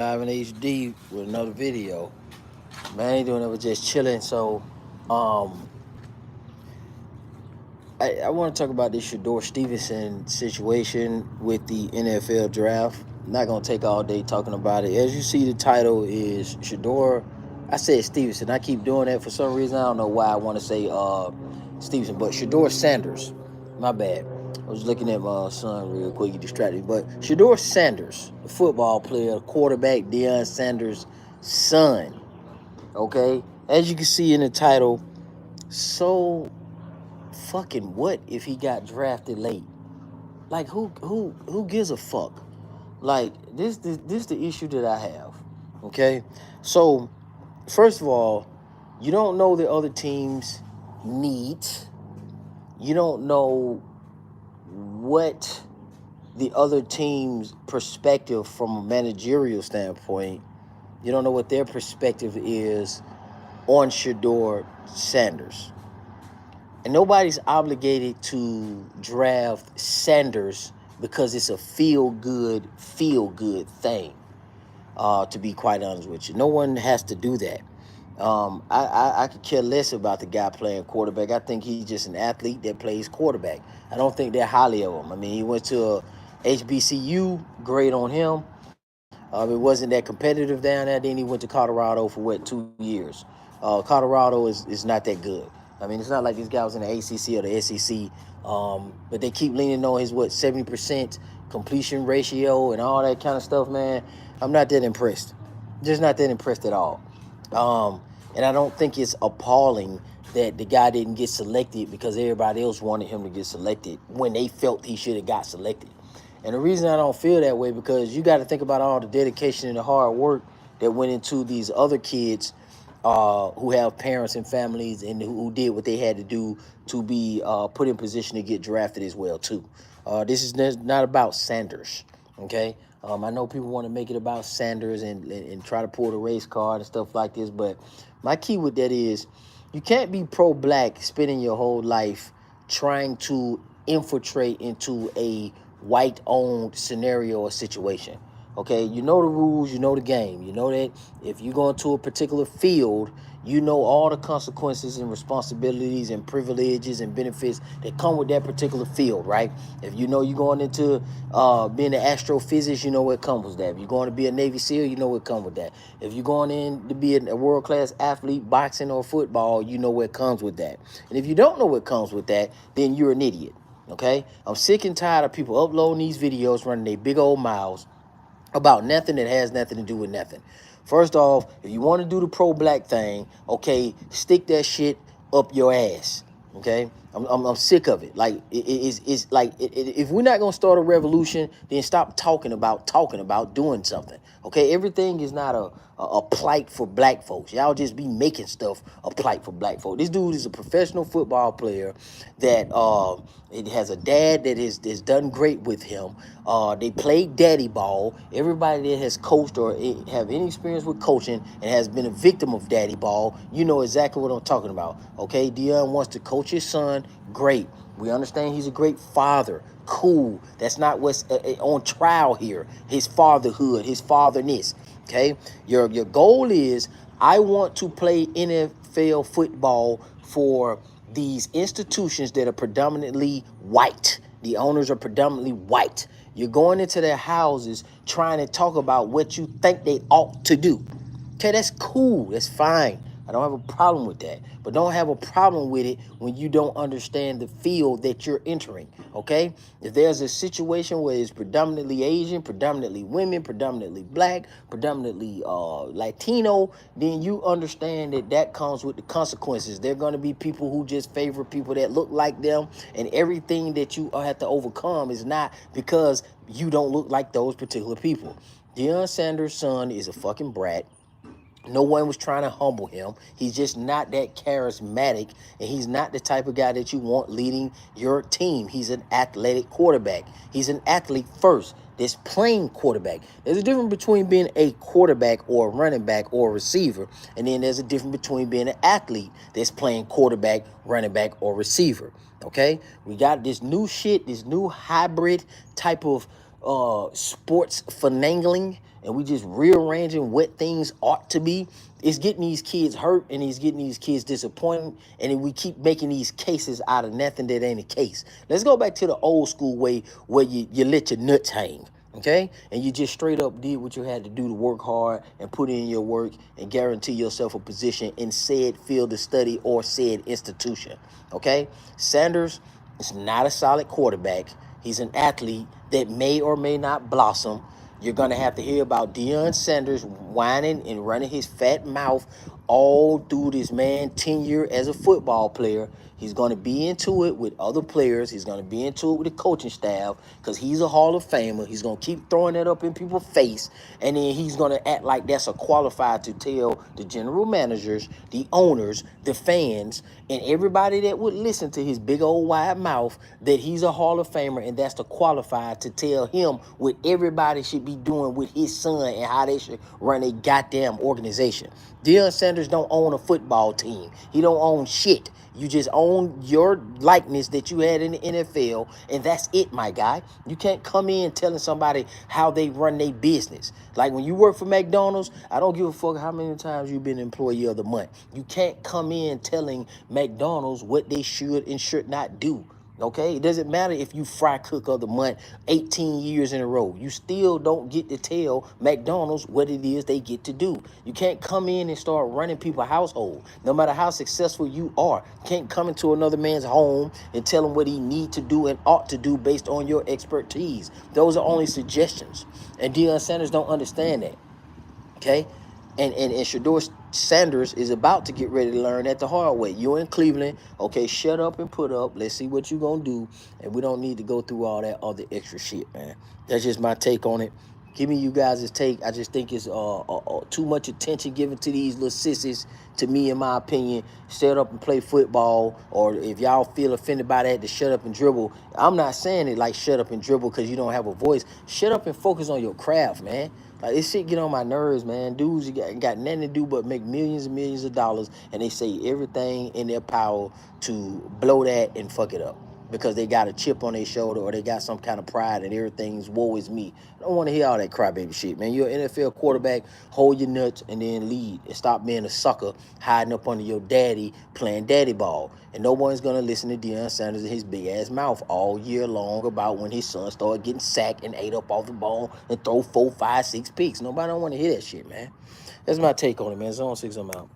Live in HD with another video. Man, I ain't doing it. Was just chilling. So, um, I want to talk about this Shedeur Stevenson situation with the NFL draft. I'm not gonna take all day talking about it. As you see, the title is Shedeur. I said Stevenson. I keep doing that for some reason. I don't know why I want to say Stevenson, but Shedeur Sanders. My bad. I was looking at my son real quick. He distracted me. But Shedeur Sanders, the football player, quarterback, Deion Sanders' son. Okay, as you can see in the title, so fucking what if he got drafted late? Like who gives a fuck? Like this the issue that I have. Okay, so first of all, you don't know the other team's needs. You don't know what the other team's perspective from a managerial standpoint. You don't know what their perspective is on Shedeur Sanders. And nobody's obligated to draft Sanders because it's a feel good thing. To be quite honest with you, no one has to do that. I could care less about the guy playing quarterback. I think he's just an athlete that plays quarterback. I don't think they're highly of him. I mean, he went to a HBCU, great on him. It wasn't that competitive down there. Then he went to Colorado for 2 years. Colorado is not that good. I mean, it's not like this guy was in the ACC or the SEC. But they keep leaning on his 70% completion ratio and all that kind of stuff, man. I'm not that impressed. Just not that impressed at all. And I don't think it's appalling that the guy didn't get selected because everybody else wanted him to get selected when they felt he should have got selected. And the reason I don't feel that way because you got to think about all the dedication and the hard work that went into these other kids who have parents and families and who did what they had to do to be put in position to get drafted as well too. This is not about Sanders, okay? I know people want to make it about Sanders and try to pull the race card and stuff like this, but my key with that is you can't be pro-black spending your whole life trying to infiltrate into a white-owned scenario or situation. Okay, you know the rules, you know the game. You know that if you go into a particular field, you know all the consequences and responsibilities and privileges and benefits that come with that particular field, right? If you know you're going into being an astrophysicist, you know what comes with that. If you're going to be a Navy SEAL, you know what comes with that. If you're going in to be a world-class athlete, boxing or football, you know what comes with that. And if you don't know what comes with that, then you're an idiot, okay? I'm sick and tired of people uploading these videos, running their big old mouths about nothing that has nothing to do with nothing. First off, if you want to do the pro-black thing, okay, stick that shit up your ass. Okay, I'm sick of it. Like it's like if we're not gonna start a revolution, then stop talking about doing something. Okay, everything is not a plight for black folks. Y'all just be making stuff a plight for black folks. This dude is a professional football player that it has a dad that is done great with him. They played daddy ball. Everybody that has coached or have any experience with coaching and has been a victim of daddy ball, you know exactly what I'm talking about. Okay, Deion wants to coach his son. Great. We understand he's a great father. Cool. That's not what's on trial here. His fatherhood, his fatherness. Okay. Your goal is I want to play NFL football for these institutions that are predominantly white. The owners are predominantly white. You're going into their houses trying to talk about what you think they ought to do. Okay, that's cool. That's fine. I don't have a problem with that. But don't have a problem with it when you don't understand the field that you're entering. Okay? If there's a situation where it's predominantly Asian, predominantly women, predominantly black, predominantly Latino, then you understand that that comes with the consequences. There are going to be people who just favor people that look like them, and everything that you have to overcome is not because you don't look like those particular people. Deion Sanders' son is a fucking brat. No one was trying to humble him. He's just not that charismatic, and he's not the type of guy that you want leading your team. He's an athletic quarterback. He's an athlete first. This playing quarterback. There's a difference between being a quarterback or a running back or a receiver, and then there's a difference between being an athlete that's playing quarterback, running back, or receiver. Okay? We got this new shit, this new hybrid type of sports finagling and we just rearranging what things ought to be. It's getting these kids hurt and it's getting these kids disappointed. And then we keep making these cases out of nothing that ain't a case. Let's go back to the old school way where you let your nuts hang. Okay, and you just straight up did what you had to do to work hard and put in your work and guarantee yourself a position in said field of study or said institution. Okay, Sanders is not a solid quarterback. He's an athlete that may or may not blossom. You're going to have to hear about Deion Sanders whining and running his fat mouth all through this man tenure as a football player. He's going to be into it with other players. He's going to be into it with the coaching staff because he's a Hall of Famer. He's going to keep throwing that up in people's face. And then he's going to act like that's a qualified to tell the general managers, the owners, the fans, and everybody that would listen to his big old wide mouth that he's a Hall of Famer and that's the qualified to tell him what everybody should be doing with his son and how they should run a goddamn organization. Deion Sanders don't own a football team. He don't own shit. You just own your likeness that you had in the NFL, and that's it, my guy. You can't come in telling somebody how they run their business. Like when you work for McDonald's, I don't give a fuck how many times you've been employee of the month. You can't come in telling McDonald's what they should and should not do. Okay, it doesn't matter if you fry cook of the month 18 years in a row. You still don't get to tell McDonald's what it is they get to do. You can't come in and start running people's household. No matter how successful you are, you can't come into another man's home and tell him what he need to do and ought to do based on your expertise. Those are only suggestions. And Deion Sanders don't understand that. Okay? And Shedeur Sanders is about to get ready to learn that the hard way. You're in Cleveland. Okay, shut up and put up. Let's see what you're going to do. And we don't need to go through all that other extra shit, man. That's just my take on it. Give me you guys' take. I just think it's too much attention given to these little sissies, to me, in my opinion. Shut up and play football. Or if y'all feel offended by that, to shut up and dribble. I'm not saying it like shut up and dribble because you don't have a voice. Shut up and focus on your craft, man. Like, this shit get on my nerves, man. Dudes you got nothing to do but make millions and millions of dollars, and they say everything in their power to blow that and fuck it up because they got a chip on their shoulder or they got some kind of pride and everything's woe is me. I don't want to hear all that crybaby shit, man. You're an NFL quarterback, hold your nuts and then lead and stop being a sucker hiding up under your daddy playing daddy ball. And no one's going to listen to Deion Sanders and his big-ass mouth all year long about when his son started getting sacked and ate up off the ball and throw 4, 5, 6 picks. Nobody don't want to hear that shit, man. That's my take on it, man. Zone 6, I'm out.